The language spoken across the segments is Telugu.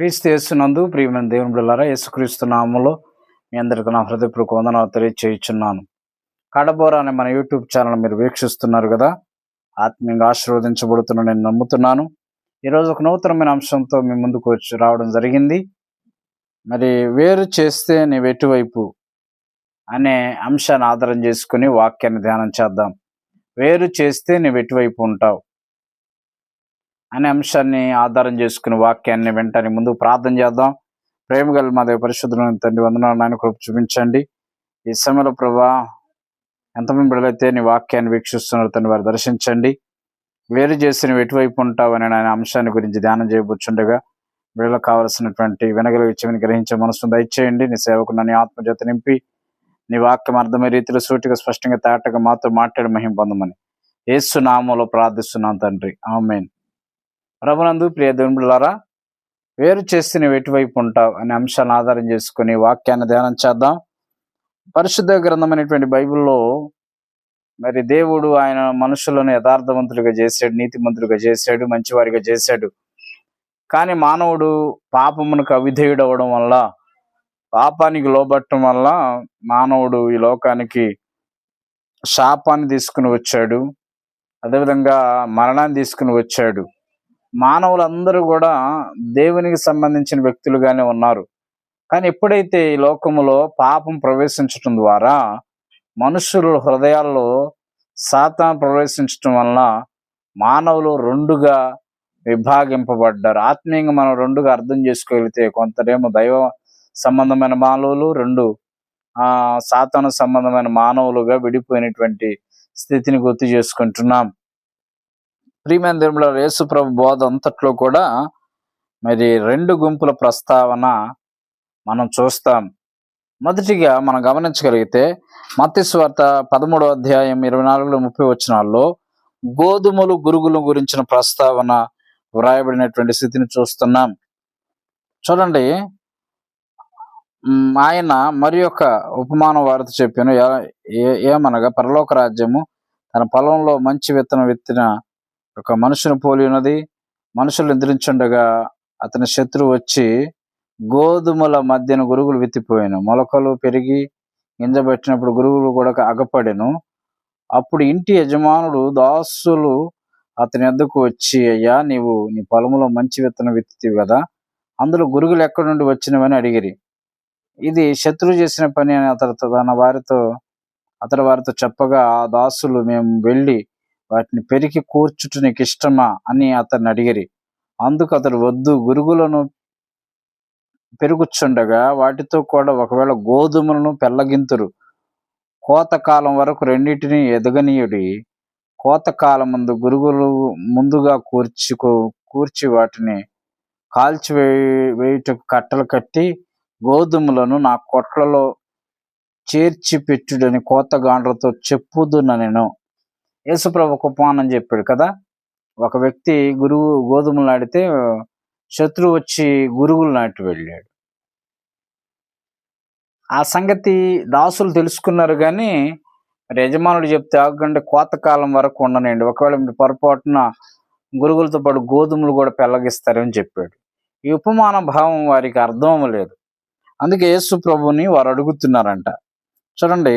క్రీస్తు యేసునందు ప్రియమైన దేవుని బిడ్డలారా, యేసుక్రీస్తు నామములో మీ అందరికీ నా హృదయపూర్వక వందనాలు తెలియచేయుచున్నాను. కడబోర అనే మన యూట్యూబ్ ఛానల్ మీరు వీక్షిస్తున్నారు కదా, ఆత్మీయంగా ఆశీర్వదించబడుతున్న నేను నమ్ముతున్నాను. ఈరోజు ఒక నూతనమైన అంశంతో మీ ముందుకు వచ్చి రావడం జరిగింది. మరి వేరు చేస్తే నీవు ఎటువైపు అనే అంశాన్ని ఆధారం చేసుకుని వాక్యాన్ని ధ్యానం చేద్దాం. వేరు చేస్తే నీవు ఎటువైపు ఉంటావు అనే అంశాన్ని ఆధారం చేసుకుని వాక్యాన్ని వెంటనే ముందు ప్రార్థన చేద్దాం. ప్రేమగల మా దేవ పరిశుద్ధులైన తండ్రి, వందనాలు నాయన, కృప చూపించండి. ఈ సమయంలో ప్రభా, ఎంతమంది బిడ్డలైతే నీ వాక్యాన్ని వీక్షిస్తున్నారు తండ్రి, వారు దర్శించండి. వేరు చేసి నువ్వు ఎటువైపు ఉంటావు అనే ఆయన అంశాన్ని గురించి ధ్యానం చేయబోచుండగా బిడ్డలకు కావలసినటువంటి వినగలిగే చెవిని గ్రహించే మనసును దయచేయండి. నీ సేవకు నీ ఆత్మజ్యోతి నింపి నీ వాక్యం అర్థమయ్యే రీతిలో సూటిగా స్పష్టంగా తేటగా మాతో మాట్లాడి మహిమ పొందమని యేసు నామములో ప్రార్థిస్తున్నాను తండ్రి, ఆమేన్. ప్రభునందు ప్రియ దేవుని బిడ్డలారా, వేరు చేస్తే నువ్వు ఎటువైపు ఉంటావు అనే అంశాన్ని ఆధారం చేసుకుని వాక్యాన్ని ధ్యానం చేద్దాం. పరిశుద్ధ గ్రంథమైనటువంటి బైబిల్లో మరి దేవుడు ఆయన మనుషులను యథార్థవంతులుగా చేశాడు, నీతిమంతులుగా చేశాడు, మంచివారిగా చేశాడు. కానీ మానవుడు పాపమునకు అవిధేయుడు అవ్వడం వల్ల, పాపానికి లోబట్టడం వల్ల మానవుడు ఈ లోకానికి శాపాన్ని తీసుకుని వచ్చాడు, అదేవిధంగా మరణాన్ని తీసుకుని వచ్చాడు. మానవులందరూ కూడా దేవునికి సంబంధించిన వ్యక్తులుగానే ఉన్నారు. కానీ ఎప్పుడైతే ఈ లోకములో పాపం ప్రవేశించటం ద్వారా మనుషుల హృదయాల్లో సాతాను ప్రవేశించటం వలన మానవులు రెండుగా విభాగింపబడ్డారు. ఆత్మీయంగా మనం రెండుగా అర్థం చేసుకోగలిగితే, కొంతేమో దైవ సంబంధమైన మానవులు, రెండు సాతాను సంబంధమైన మానవులుగా విడిపోయినటువంటి స్థితిని గుర్తు చేసుకుంటున్నాం. ప్రియమైన దేవుళ్ళ, యేసు ప్రభు బోధ అంతట్లో కూడా మరి రెండు గుంపుల ప్రస్తావన మనం చూస్తాం. మొదటిగా మనం గమనించగలిగితే మత్తయి సువార్త 13వ అధ్యాయం 24-30 వచనాల్లో గోధుమలు గురుగుల గురించిన ప్రస్తావన వ్రాయబడినటువంటి స్థితిని చూస్తున్నాం. చూడండి, ఆయన మరి యొక్క ఉపమానం వారితో చెప్పాను. ఏమనగా, పరలోక రాజ్యము తన పొలంలో మంచి విత్తనం విత్తిన ఒక మనుషుని పోలి ఉన్నది. మనుషులు నిద్రించుండగా అతని శత్రువు వచ్చి గోధుమల మధ్యన గురుగులు విత్తిపోయాను. మొలకలు పెరిగి గింజబెట్టినప్పుడు గురుగులు కూడా అగపడెను. అప్పుడు ఇంటి యజమానుడు దాసులు అతని వద్దకు వచ్చి, అయ్యా, నీవు నీ పొలంలో మంచి విత్తనం విత్తివి కదా, అందులో గురుగులు ఎక్కడి నుండి వచ్చినవని అడిగిరి. ఇది శత్రువు చేసిన పని అని అతడు వారితో చెప్పగా, ఆ దాసులు, మేము వెళ్ళి వాటిని పెరికి కూర్చుట నీకు ఇష్టమా అని అతన్ని అడిగిరి. అందుకు అతడు, వద్దు, గురుగులను పెరుగుచుండగా వాటితో కూడా ఒకవేళ గోధుమలను పెళ్ళగింతురు. కోతకాలం వరకు రెండింటినీ ఎదగనీయుడి. కోతకాలం ముందు గురుగులు ముందుగా కూర్చి వాటిని వేయుటకు కట్టలు కట్టి గోధుమలను నా కొట్లలో చేర్చి పెట్టుడని కోతగాండ్రతో చెప్పుదున నేను. యేసుప్రభు ఒక ఉపమానం చెప్పాడు కదా. ఒక వ్యక్తి గోధుమలు నాటితే శత్రువు వచ్చి గురుగులు నాటి వెళ్ళాడు. ఆ సంగతి దాసులు తెలుసుకున్నారు, కానీ యజమానుడు చెప్తే ఆగండి, కోతకాలం వరకు ఉండనండి, ఒకవేళ మీరు పొరపాటున గురుగులతో పాటు గోధుమలు కూడా పెళ్ళగిస్తారని చెప్పాడు. ఈ ఉపమాన భావం వారికి అర్థం లేదు. అందుకే యేసు ప్రభుని వారు అడుగుతున్నారంట. చూడండి,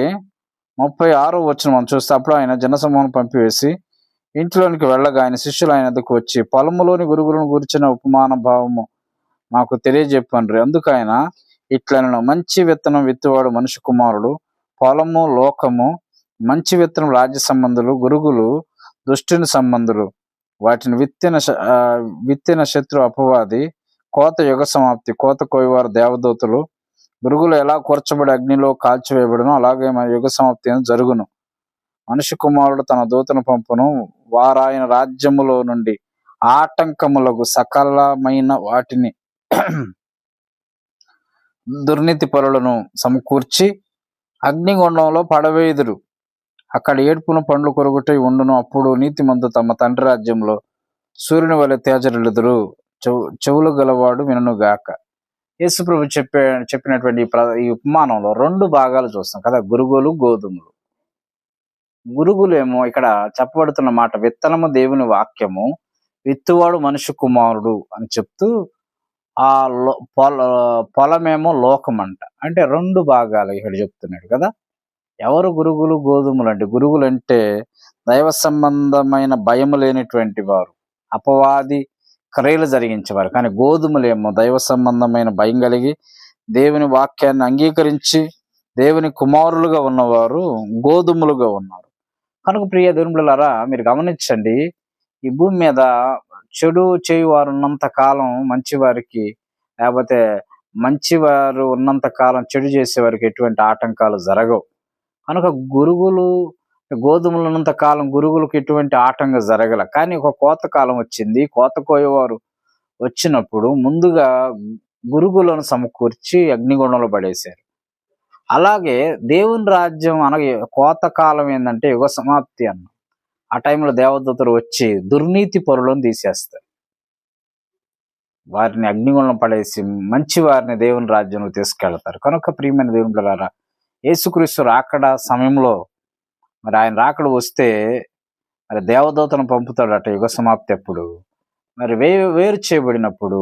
36వ వచనం మనం చూస్తే, అప్పుడు ఆయన జనసమూహం పంపివేసి ఇంట్లోనికి వెళ్ళగా ఆయన శిష్యులు ఆయన వద్దకు వచ్చి, పొలములోని గురుగులను గురించిన ఉపమాన భావము మాకు తెలియజెప్పండ్రి. అందుకు ఆయన ఇట్లనెను, మంచి విత్తనం విత్తువాడు మనిషి కుమారుడు, పొలము లోకము. మంచి విత్తనం రాజ్య సంబంధులు, గురుగులు దుష్టుని సంబంధులు. వాటిని విత్తిన శత్రు అపవాది. కోత యుగ సమాప్తి. కోత కోయవారు దేవదూతలు. గురుగులు ఎలా కూర్చబడి అగ్నిలో కాల్చివేయబడును, అలాగే మన యుగ సమాప్తి జరుగును. మనిషి కుమారుడు తన దూతను పంపును, వారాయన రాజ్యములో నుండి ఆటంకములకు సకలమైన వాటిని దుర్నీతి పరులను సమకూర్చి అగ్నిగుండంలో పడవేయుదురు. అక్కడ ఏడ్పును పండ్లు కొరుగుటై ఉండును. అప్పుడు నీతిమంతులు తమ తండ్రి రాజ్యంలో సూర్యుని వలె తేజరిల్లుదురు. చెవులు గలవాడు వినుగాక. యేసుప్రభు చెప్పినటువంటి ఈ ఉపమానంలో రెండు భాగాలు చూస్తాం కదా, గురుగులు, గోధుమలు. గురుగులేమో ఇక్కడ చెప్పబడుతున్న మాట విత్తనము దేవుని వాక్యము, విత్తువాడు మనిషి కుమారుడు అని చెప్తూ ఆ పొలమేమో లోకం అంట. అంటే 2 భాగాలు ఇక్కడ చెప్తున్నాడు కదా. ఎవరు గురుగులు? గోధుమలు. అంటే గురుగులు అంటే దైవ సంబంధమైన భయము లేనటువంటి వారు, అపవాది క్రియలు జరిగించేవారు. కానీ గోధుమలేమో దైవ సంబంధమైన భయం కలిగి దేవుని వాక్యాన్ని అంగీకరించి దేవుని కుమారులుగా ఉన్నవారు గోధుమలుగా ఉన్నారు. కనుక ప్రియ దేవుని బిడ్డలారా, మీరు గమనించండి, ఈ భూమి మీద చెడు చేయువారు ఉన్నంత కాలం మంచివారికి, లేకపోతే మంచివారు ఉన్నంత కాలం చెడు చేసేవారికి ఎటువంటి ఆటంకాలు జరగవు. కనుక గోధుమలు ఉన్నంత కాలం గురుగులకు ఎటువంటి ఆటంకం జరగల. కానీ ఒక కోత కాలం వచ్చింది. కోత కోయేవారు వచ్చినప్పుడు ముందుగా గురుగులను సమకూర్చి అగ్నిగుండంలో పడేశారు. అలాగే దేవుని రాజ్యం అనగా కోత కాలం ఏంటంటే యుగ సమాప్తి అన్న. ఆ టైంలో దేవదూతలు వచ్చి దుర్నీతి పరులను తీసేస్తారు. వారిని అగ్నిగుండం పడేసి మంచి వారిని దేవుని రాజ్యంలో తీసుకెళ్తారు. కనుక ప్రియమైన దేవుని బిడ్డలారా, యేసుక్రీస్తు రాకడ సమయంలో మరి ఆయన రాకడ వస్తే మరి దేవదూతను పంపుతాడట యుగ సమాప్తి అప్పుడు. మరి వేరు చేయబడినప్పుడు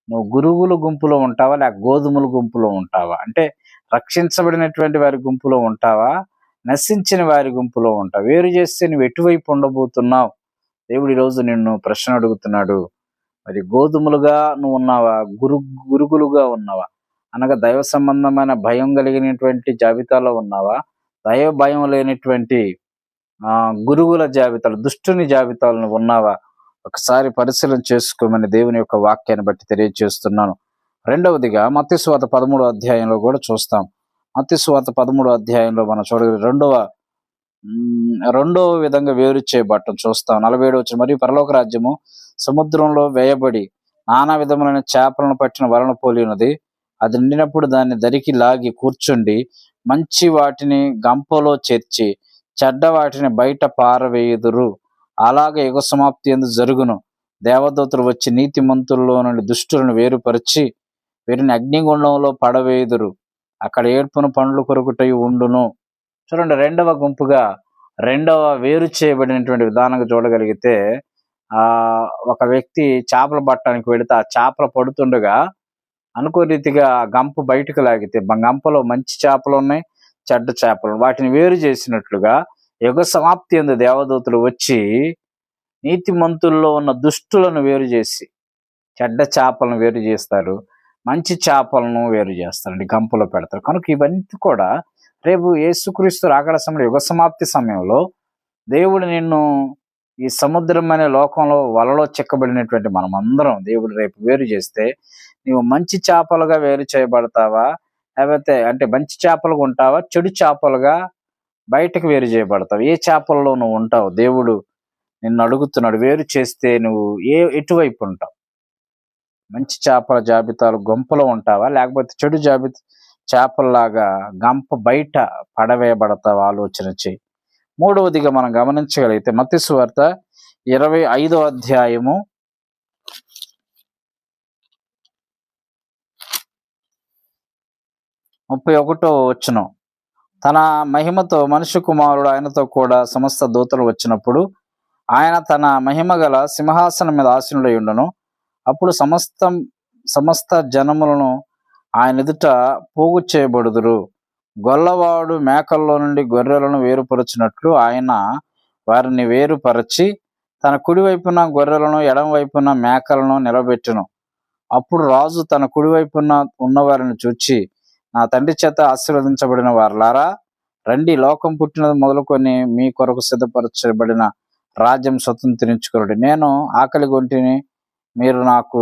నువ్వు గురుగుల గుంపులో ఉంటావా, లేక గోధుమల గుంపులో ఉంటావా? అంటే రక్షించబడినటువంటి వారి గుంపులో ఉంటావా, నశించిన వారి గుంపులో ఉంటావా? వేరు చేస్తే నువ్వు ఎటువైపు ఉండబోతున్నావు? దేవుడు ఈరోజు నిన్ను ప్రశ్న అడుగుతున్నాడు. మరి గోధుమలుగా నువ్వు ఉన్నావా, గురుగులుగా ఉన్నావా? అనగా దైవ సంబంధమైన భయం కలిగినటువంటి జాబితాలో ఉన్నావా, దైవ భయం లేనటువంటి గురుగుల జాబితాలు, దుష్టుని జాబితాలను ఉన్నావా? ఒకసారి పరిశీలన చేసుకోమని దేవుని యొక్క వాక్యాన్ని బట్టి తెలియజేస్తున్నాను. రెండవదిగా మత్తయి సువార్త 13వ అధ్యాయంలో కూడా చూస్తాం. మత్తయి సువార్త 13వ అధ్యాయంలో మనం చూడగలిగే రెండవ విధంగా వేరు చేయబట్టం చూస్తాం. 47 వచ్చిన, మరియు పరలోక రాజ్యము సముద్రంలో వేయబడి నానా విధములైన చేపలను పట్టిన వలన పోలి ఉన్నది. అది నిండినప్పుడు దాన్ని దరికి లాగి కూర్చుండి మంచి వాటిని గంపలో చేర్చి చెడ్డ వాటిని బయట పారవేయుదురు. అలాగే యుగ సమాప్తి యందు జరుగును. దేవదూతలు వచ్చి నీతిమంతుల్లో నుండి దుష్టులను వేరుపరిచి వీరిని అగ్నిగుండంలో పడవేయుదురు. అక్కడ ఏడ్పును పండ్లు కొరుకుటయు ఉండును. చూడండి, రెండవ గుంపుగా, రెండవ వేరు చేయబడినటువంటి విధానంగా చూడగలిగితే, ఒక వ్యక్తి చేపలు పట్టడానికి వెళితే ఆ చేపలు పడుతుండగా అనుకో రీతిగా గంప బయటకు లాగితే గంపలో మంచి చేపలు ఉన్నాయి, చెడ్డ చేపలు. వాటిని వేరు చేసినట్లుగా యుగ సమాప్తి యందు దేవదూతలు వచ్చి నీతిమంతుల్లో ఉన్న దుష్టులను వేరు చేసి చెడ్డ చేపలను వేరు చేస్తారు, మంచి చేపలను వేరు చేస్తారండి, గంపలో పెడతారు. కనుక ఇవన్నీ కూడా రేపు యేసుక్రీస్తు రాకడ సమయంలో యుగ సమాప్తి సమయంలో దేవుడు నిన్ను ఈ సముద్రం అనే లోకంలో వలలో చిక్కబడినటువంటి మనమందరం దేవుడు రేపు వేరు చేస్తే నీవు మంచి చేపలుగా వేరు చేయబడతావా, లేకపోతే అంటే మంచి చేపలుగా ఉంటావా, చెడు చేపలుగా బయటకు వేరు చేయబడతావు? ఏ చేపల్లో నువ్వు ఉంటావు? దేవుడు నిన్ను అడుగుతున్నాడు. వేరు చేస్తే నువ్వు ఎటువైపు ఉంటావు? మంచి చేపల జాబితాలు గంపలో ఉంటావా, లేకపోతే చెడు చేపల్లాగా గంప బయట పడవేయబడతావా? ఆలోచన చెయ్యి. మూడవదిగా మనం గమనించగలిగితే మత్తయి సువార్త 25వ అధ్యాయము 31వ వచనం. తన మహిమతో మనుష్య కుమారుడు ఆయనతో కూడా సమస్త దూతలు వచ్చినప్పుడు ఆయన తన మహిమ గల సింహాసనం మీద ఆసీనుడై ఉండును. అప్పుడు సమస్త జనములను ఆయన ఎదుట పోగు చేయబడుదురు. గొల్లవాడు మేకల్లో నుండి గొర్రెలను వేరుపరచినట్లు ఆయన వారిని వేరుపరచి తన కుడివైపున గొర్రెలను ఎడమ వైపున మేకలను నిలబెట్టును. అప్పుడు రాజు తన కుడివైపున ఉన్నవారిని చూచి, నా తండ్రి చేత ఆశీర్వదించబడిన వారలారా, రండి, లోకం పుట్టినది మొదలుకొని మీ కొరకు సిద్ధపరచబడిన రాజ్యం స్వతంత్రించుకొనుడి. నేను ఆకలి గొంటిని, మీరు నాకు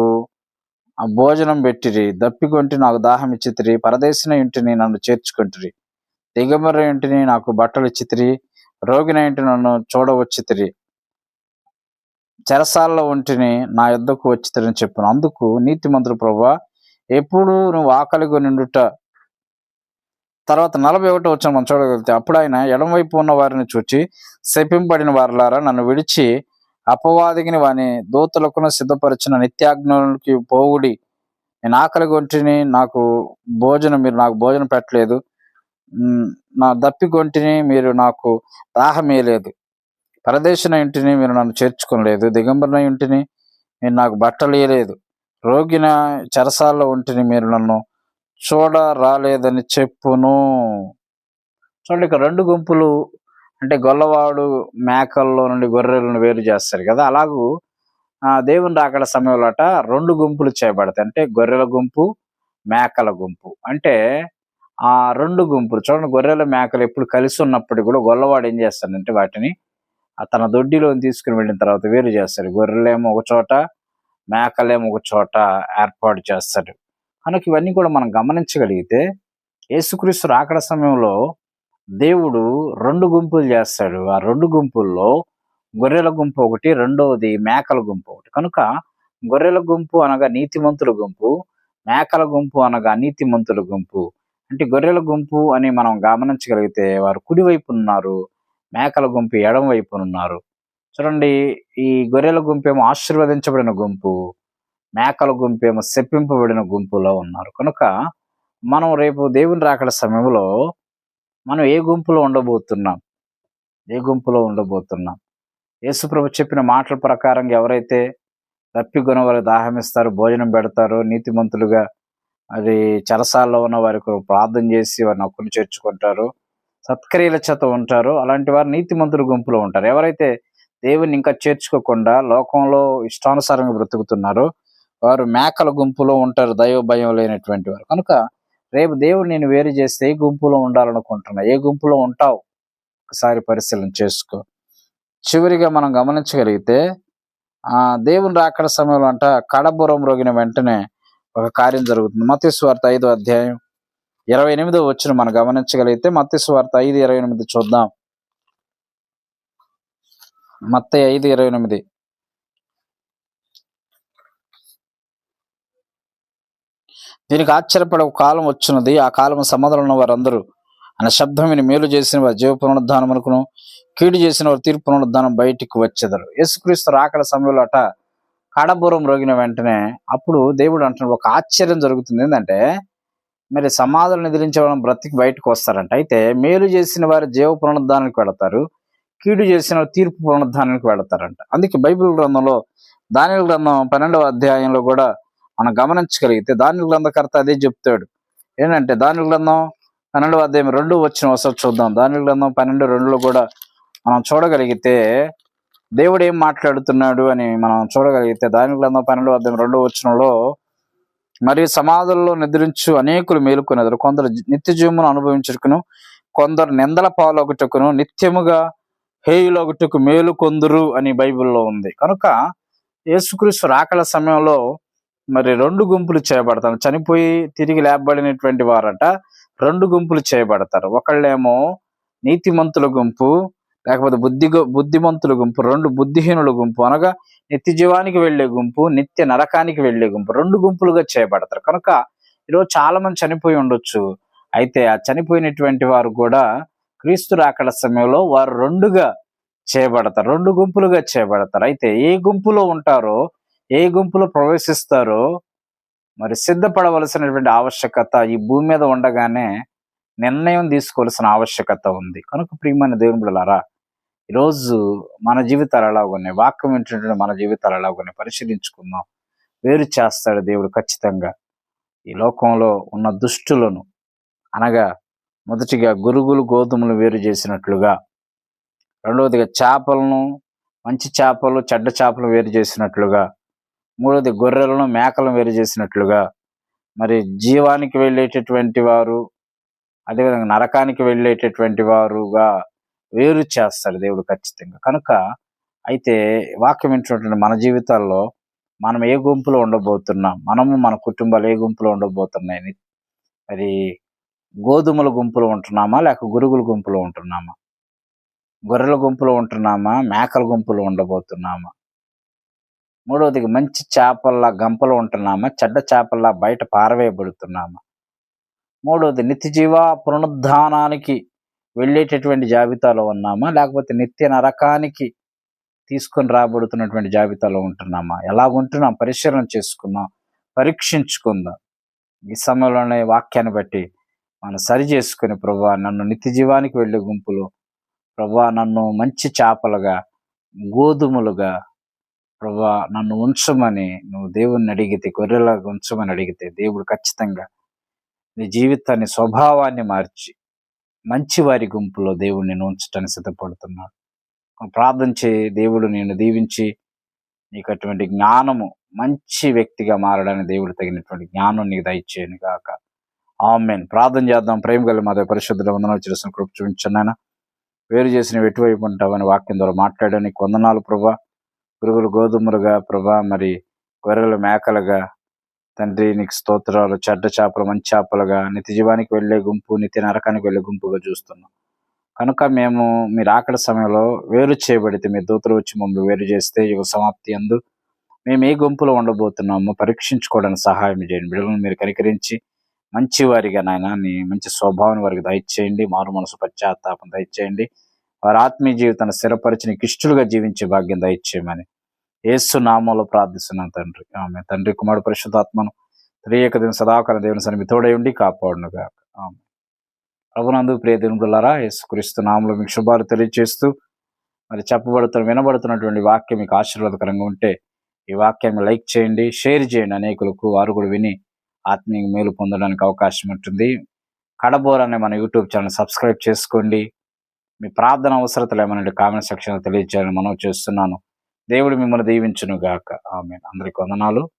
భోజనం పెట్టిరి, దప్పికొంటి, నాకు దాహం ఇచ్చితిరి, పరదేశిన ఇంటిని, నన్ను చేర్చుకుంటురి, దిగంబర ఇంటిని, నాకు బట్టలు ఇచ్చితిరి, రోగిన ఇంటి, నన్ను చూడవచ్చితిరి, చెరసాలలో ఉంటిని, నా యొద్దకు వచ్చితిరని చెప్పాను. అందుకు నీతిమంతుడు, ప్రభువా, ఎప్పుడు నువ్వు ఆకలిగా నిండుట. తర్వాత 41వ వచనం మనం చూడగలిగితే, అప్పుడు ఆయన ఎడమవైపు ఉన్న వారిని చూచి, శపింపబడిన వారలారా, నన్ను విడిచి అపవాదికిని వాని దూతలకును సిద్ధపరిచిన నిత్యాగ్నికి పోవుడి. నేను ఆకలి గొంటిని, మీరు నాకు భోజనం పెట్టలేదు, నా దప్పికొంటిని, మీరు నాకు దాహమేయలేదు, పరదేశిన ఇంటిని, మీరు నన్ను చేర్చుకోలేదు, దిగంబరన ఇంటిని, మీరు నాకు బట్టలు ఇయ్యలేదు, రోగిన చెరసాల్లో ఉంటిని, మీరు నన్ను చూడ రాలేదని చెప్పును. చూడండి, ఇక్కడ రెండు గుంపులు, అంటే గొల్లవాడు మేకల్లో నుండి గొర్రెలను వేరు చేస్తారు కదా, అలాగూ దేవుని రాకడ సమయంలో రెండు గుంపులు చేయబడతాయి. అంటే గొర్రెల గుంపు, మేకల గుంపు. అంటే ఆ రెండు గుంపులు చూడండి, గొర్రెల మేకలు ఎప్పుడు కలిసి ఉన్నప్పుడు కూడా గొల్లవాడు ఏం చేస్తాడంటే వాటిని తన దొడ్డిలో తీసుకుని వెళ్ళిన తర్వాత వేరు చేస్తాడు. గొర్రెలేమో ఒక చోట, మేకలేమో ఒక చోట ఏర్పాటు చేస్తాడు. కనుక ఇవన్నీ కూడా మనం గమనించగలిగితే యేసుక్రీస్తు రాకడ సమయంలో దేవుడు రెండు గుంపులు చేస్తాడు. ఆ రెండు గుంపుల్లో గొర్రెల గుంపు ఒకటి, రెండవది మేకల గుంపు ఒకటి. కనుక గొర్రెల గుంపు అనగా నీతిమంతుల గుంపు, మేకల గుంపు అనగా అనీతిమంతుల గుంపు. అంటే గొర్రెల గుంపు అని మనం గమనించగలిగితే వారు కుడివైపు ఉన్నారు, మేకల గుంపు ఎడమ వైపున ఉన్నారు. చూడండి, ఈ గొర్రెల గుంపేమో ఆశీర్వదించబడిన గుంపు, మేకల గుంపేమో శపింపబడిన గుంపులో ఉన్నారు. కనుక మనం రేపు దేవుని రాకడ సమయంలో మనం ఏ గుంపులో ఉండబోతున్నాం? ఏ గుంపులో ఉండబోతున్నాం? యేసుప్రభు చెప్పిన మాటల ప్రకారంగా ఎవరైతే తప్పిగొన వారికి దాహమిస్తారు, భోజనం పెడతారో, నీతిమంతులుగా అది చెరసాల్లో ఉన్న వారికి ప్రార్థన చేసి వారిని హక్కును చేర్చుకుంటారు, సత్క్రియల చేత ఉంటారు, అలాంటి వారు నీతిమంతుల గుంపులో ఉంటారు. ఎవరైతే దేవుని ఇంకా చేర్చుకోకుండా లోకంలో ఇష్టానుసారంగా బ్రతుకుతున్నారో వారు మేకల గుంపులో ఉంటారు, దైవ భయం లేనటువంటి వారు. కనుక రేపు దేవుడు నేను వేరు చేస్తే ఏ గుంపులో ఉండాలనుకుంటున్నా? ఏ గుంపులో ఉంటావు? ఒకసారి పరిశీలన చేసుకో. చివరిగా మనం గమనించగలిగితే దేవుని రాకడ సమయంలో కడబురం రోగిన వెంటనే ఒక కార్యం జరుగుతుంది. మత్తయి సువార్త 5వ అధ్యాయం 28వ వచనం మనం గమనించగలిగితే, మత్తయి సువార్త 5:28 చూద్దాం. మత్తయి 5:28. దీనికి ఆశ్చర్యపడే ఒక కాలం వచ్చినది, ఆ కాలం సమాధులు ఉన్న వారందరూ అన్న శబ్దం విని మేలు చేసిన వారు జీవ పునరుద్ధానమునకును, కీడు చేసిన వారు తీర్పు పునరుద్ధానం బయటికి వచ్చేదారు. యేసుక్రీస్తు రాకడ సమయంలో కడబురం రోగిన వెంటనే అప్పుడు దేవుడు అంటున్నాడు, ఒక ఆశ్చర్యం జరుగుతుంది. ఏంటంటే మరి సమాధులను నిద్రించే వాళ్ళని బ్రతికి బయటకు వస్తారంట. అయితే మేలు చేసిన వారు జీవ పునరుద్ధానానికి వెళతారు, కీడు చేసిన వారు తీర్పు పునరుద్ధానానికి వెళతారంట. అందుకే బైబిల్ గ్రంథంలో దానియేలు గ్రంథం 12వ అధ్యాయంలో కూడా మనం గమనించగలిగితే దానియేలు గ్రంథకర్త అదే చెప్తాడు. ఏంటంటే దానియేలు గ్రంథం 12వ అధ్యాయం 2వ వచనం ఒకసారి చూద్దాం. దానియేలు గ్రంథం 12:2లో కూడా మనం చూడగలిగితే దేవుడు ఏం మాట్లాడుతున్నాడు అని మనం చూడగలిగితే దానియేలు గ్రంథం 12వ అధ్యాయం 2వ వచనంలో, మరియు సమాధుల్లో నిద్రించు అనేకులు మేలుకొనేదారు, కొందరు నిత్య జీవమును అనుభవించుటకును, కొందరు నిందల పాలొకటకును, నిత్యముగా హేయులొకటకు మేలు కొందరు అని బైబిల్లో ఉంది. కనుక యేసుక్రీస్తు రాకడ సమయంలో మరి రెండు గుంపులు చేయబడతారు. చనిపోయి తిరిగి లేపబడినటువంటి వారట రెండు గుంపులు చేయబడతారు. ఒకళ్ళేమో నీతిమంతుల గుంపు, లేకపోతే బుద్ధిమంతుల గుంపు, రెండు బుద్ధిహీనుల గుంపు, అనగా నిత్య జీవానికి వెళ్లే గుంపు, నిత్య నరకానికి వెళ్లే గుంపు, రెండు గుంపులుగా చేయబడతారు. కనుక ఈరోజు చాలా మంది చనిపోయి ఉండొచ్చు. అయితే ఆ చనిపోయినటువంటి వారు కూడా క్రీస్తు రాకడ సమయంలో వారు రెండుగా చేయబడతారు, రెండు గుంపులుగా చేయబడతారు. అయితే ఏ గుంపులో ఉంటారో, ఏ గుంపులో ప్రవేశిస్తారో మరి సిద్ధపడవలసినటువంటి ఆవశ్యకత ఈ భూమి మీద ఉండగానే నిర్ణయం తీసుకోవాల్సిన ఆవశ్యకత ఉంది. కనుక ప్రియమైన దేవుని బిడ్డలారా, ఈరోజు మన జీవితాలు ఎలా ఉన్నాయి, వాక్యం ఏంటంటే మన జీవితాలు ఎలా ఉన్నాయి పరిశీలించుకుందాం. వేరు చేస్తాడు దేవుడు ఖచ్చితంగా ఈ లోకంలో ఉన్న దుష్టులను. అనగా మొదటిగా గురుగులు గోధుమలు వేరు చేసినట్లుగా, రెండవదిగా చేపలను, మంచి చేపలు చెడ్డ చేపలు వేరు చేసినట్లుగా, మూడవది గొర్రెలను మేకలను వేరు చేసినట్లుగా, మరి జీవానికి వెళ్ళేటటువంటి వారు అదేవిధంగా నరకానికి వెళ్ళేటటువంటి వారుగా వేరు చేస్తాడు దేవుడు ఖచ్చితంగా. కనుక అయితే వాక్యం ఏంటంటే మన జీవితాల్లో మనం ఏ గుంపులో ఉండబోతున్నాం, మనము మన కుటుంబాలు ఏ గుంపులో ఉండబోతున్నాయి? మరి గోధుమల గుంపులో ఉంటున్నామా, లేక గురుగుల గుంపులో ఉంటున్నామా? గొర్రెల గుంపులో ఉంటున్నామా, మేకల గుంపులో ఉండబోతున్నామా? మూడవదిగా మంచి చేపల్లా గంపలో ఉంటున్నామా, చెడ్డ చేపల్లా బయట పారవేయబడుతున్నామా? మూడవది నిత్య జీవ పునరుద్ధానానికి వెళ్ళేటటువంటి జాబితాలో ఉన్నామా, లేకపోతే నిత్య నరకానికి తీసుకొని రాబడుతున్నటువంటి జాబితాలో ఉంటున్నామా? ఎలా ఉంటున్నాం పరిశీలన చేసుకుందాం, పరీక్షించుకుందాం. ఈ సమయంలోనే వాక్యాన్ని బట్టి మనం సరి చేసుకుని, ప్రభువా నన్ను నిత్య జీవానికి వెళ్ళే గుంపులో, ప్రభువా నన్ను మంచి చేపలుగా, గోధుమలుగా, ప్రభా నన్ను ఉంచమని నువ్వు దేవుణ్ణి అడిగితే, గొర్రెలాగా ఉంచమని అడిగితే, దేవుడు ఖచ్చితంగా నీ జీవితాన్ని, స్వభావాన్ని మార్చి మంచి వారి గుంపులో దేవుడు నిన్ను ఉంచడానికి సిద్ధపడుతున్నాడు. ప్రార్థన చేయి, దేవుడు నిన్ను దీవించి నీకు అటువంటి జ్ఞానము, మంచి వ్యక్తిగా మారడానికి దేవుడు తగినటువంటి జ్ఞానం నీకు దయచేయను గాక. ఆమేన్. ప్రార్థన చేద్దాం. ప్రేమ గల మా పరిశుద్ధుల వందనాలు చేసిన కృప చూపించండి. వేరు చేసిన ఎటువైపు ఉంటావని వాక్యం ద్వారా మాట్లాడాను. నీకు వందనాలు ప్రభా. పురుగులు గోధుమలుగా ప్రభా, మరి గొర్రెలు మేకలుగా తండ్రి నీకు స్తోత్రాలు. చెడ్డ చేపలు మంచి చేపలుగా, నిత్య జీవానికి వెళ్ళే గుంపు, నిత్య నరకానికి వెళ్ళే గుంపుగా చూస్తున్నాం. కనుక మేము మీరు ఆకలి సమయంలో వేరు చేయబడితే, మీ దూతలు వచ్చి మమ్మల్ని వేరు చేస్తే యుగ సమాప్తి అందు మేము ఏ గుంపులో ఉండబోతున్నామో పరీక్షించుకోవడానికి సహాయం చేయండి. బిడ్డలను మీరు కనికరించి మంచి వారిగా నాయన నీ మంచి స్వభావాన్ని వారికి దయచేయండి. మారు మనసు పశ్చాత్తాపం దయచేయండి. వారి ఆత్మీయ జీవితాన్ని స్థిరపరిచి నీకు ఇష్టలుగా జీవించే భాగ్యం దయచేయమని యేసు నామంలో ప్రార్థిస్తున్నాను తండ్రి. ఆమె తండ్రి, కుమారుడు, పరిశుద్ధాత్మను త్రియేక దేవుని సదాకాల దేవుని సన్నిధి తోడై ఉండి కాపాడునుగాక. ఆమె ప్రభునందు ప్రియ దేవులారా, యేసుక్రీస్తు నామంలో మీకు శుభాలు తెలియజేస్తూ, మరి వినబడుతున్నటువంటి వాక్యం మీకు ఆశీర్వాదకరంగా ఉంటే ఈ వాక్యాన్ని లైక్ చేయండి, షేర్ చేయండి. అనేకులకు వారు కూడా విని ఆత్మీయ మేలు పొందడానికి అవకాశం ఉంటుంది. కడబోర్ అనే మన యూట్యూబ్ ఛానల్ సబ్స్క్రైబ్ చేసుకోండి. మీ ప్రార్థన అవసరతలు ఏమన్నా కామెంట్ సెక్షన్లో తెలియజేయాలని మనం చేస్తున్నాను. దేవుడు మిమ్మల్ని దీవించును గాక. ఆమేన్. అందరికీ వందనాలు.